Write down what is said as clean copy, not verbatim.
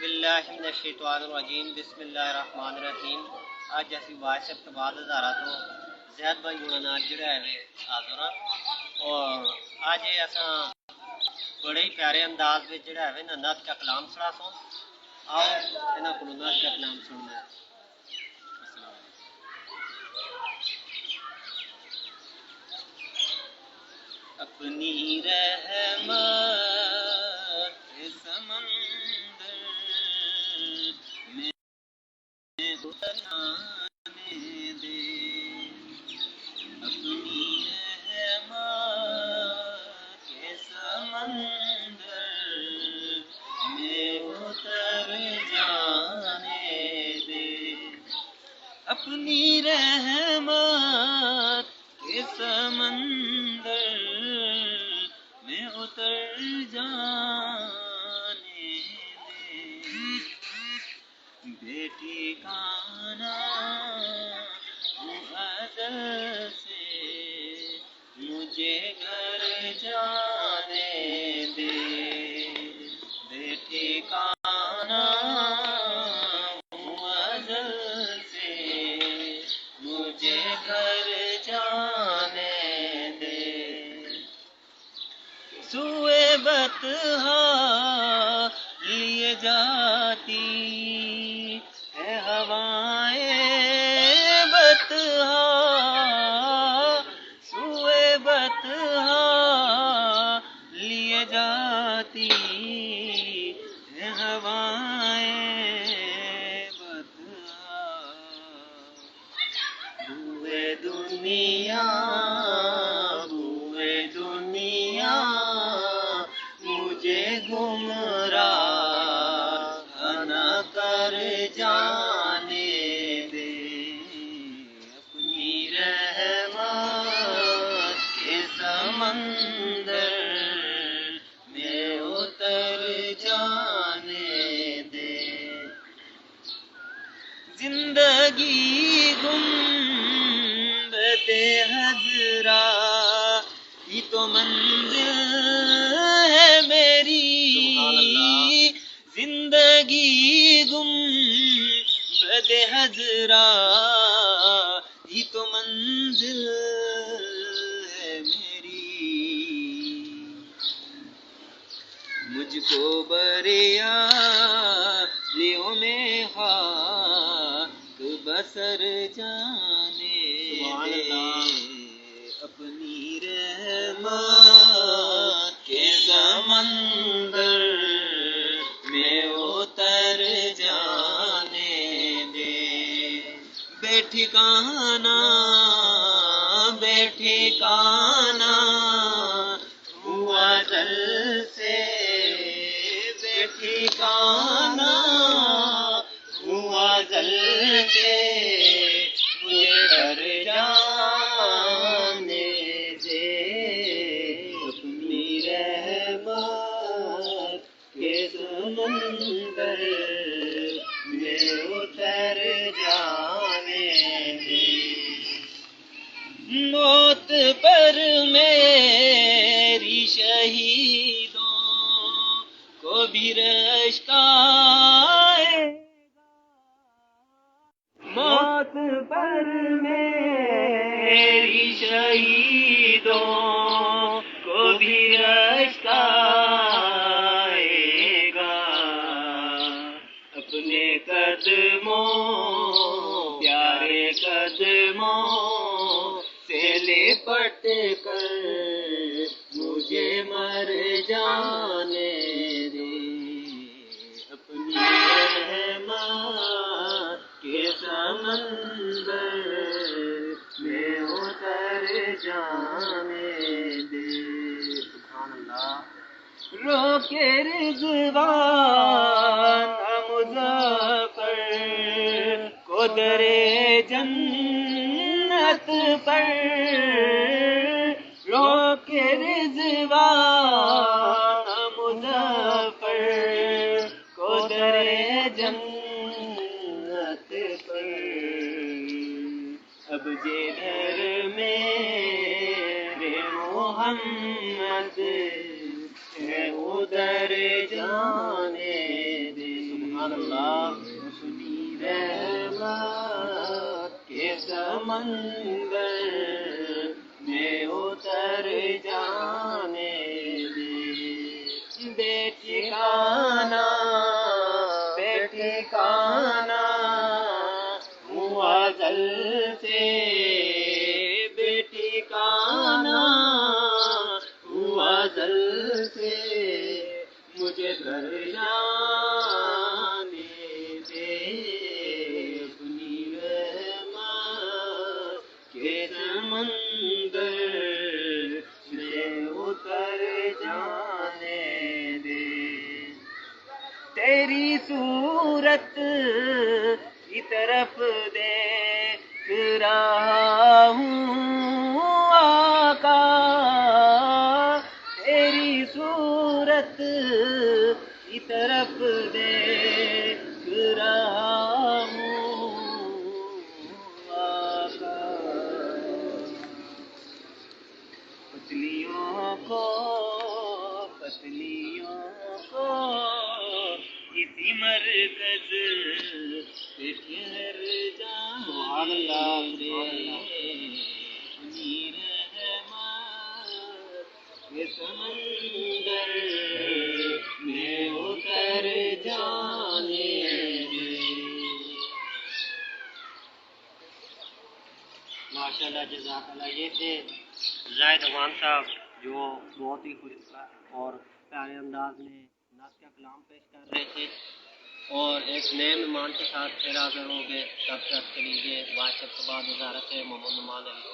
باللہ من الشیطان الرجیم بسم اللہ الرحمن الرحیم اج اسی وائس بعد ہزارہ تو زید بھائی ہونا نال جڑا ہے حاضر ہاں اور اج اساں بڑے ہی پیارے انداز وچ جڑا ہے نا نعت کا کلام سنا سو آؤ انہاں کولوں نعت کا کلام سننا ہے۔ اپنی رحمت سمندر میں اترنے دے، اپنی رحمت کے سمندر میں اتر جانے دے، اپنی رحمت کے سمندر میں اتر جانے دے، بیٹی کانا ازل سے مجھے گھر جانے دے، بیٹی کانا ازل سے مجھے گھر جانے دے، سوئے بطحا لیے جاتی ہے ہوائیں بطحا، سوئے بطحا لیے جاتی ہے ہوائیں بطحا، بوئے دنیا بوئے دنیا مجھے گمراہ نہ کر جانے دے، اپنی رحمت کے سمندر میں اتر جانے دے، زندگی گنبد حضرا ہی تو منزل ہے میری، زندگی گنبد حضرا ہی تو منزل ہے میری، مجھ کو بریالیوں میں خاک بسر جانے دے، اپنی رحمت کے سمندر میں اتر جانے دے، بے ٹھکانا بے ٹھکانا ہوا دل سے، بے ٹھکانا ہوا دل سے مجھے گھر جانے دے، اپنی رحمت کے سمندر میں اتر جانے دے، موت پر میری شہیدوں کو بھی رشک آئے گا، موت پر میری شہیدوں کو بھی رشک آئے گا، اپنے قدموں پیارے قدموں سے لپٹ کر مجھے مر جانے دے، اپنی رحمت کے سمندر میں اتر جانے دے، سبحان اللہ، رو کے رضوان مظفر کو درے جنت پر، رو کے رضوان مظفر کو درے جنت پر، اب جدھر میرے محمد ہے ادھر جانے دے، سمندر میں اتر جانے دے، بے ٹھکانا بے ٹھکانا معزل سے، بے ٹھکانا معزل سے مجھے گھر جانے دے، اپنی رحمت کے سمندر میں اتر جانے دے، تیری صورت کی طرف دیکھ رہا ہوں آقا، تیری صورت کی طرف دیکھ رہا ہوں آقا، پتلیوں کو کسی مرکز پہ ٹھہر جانے دے، اپنی رحمت کے سمندر میں اتر جانے دے۔ ماشاءاللہ، جزاک اللہ۔ یہ تھے زاہد امان صاحب جو بہت ہی خوش اور پیارے انداز میں نعت کا کلام پیش کر رہے تھے، اور ایک نئے مہمان کے ساتھ پھر حاضر ہوں گے، تب تک کے لیے واصف کے بعد وزارت محمد نعمان علی کو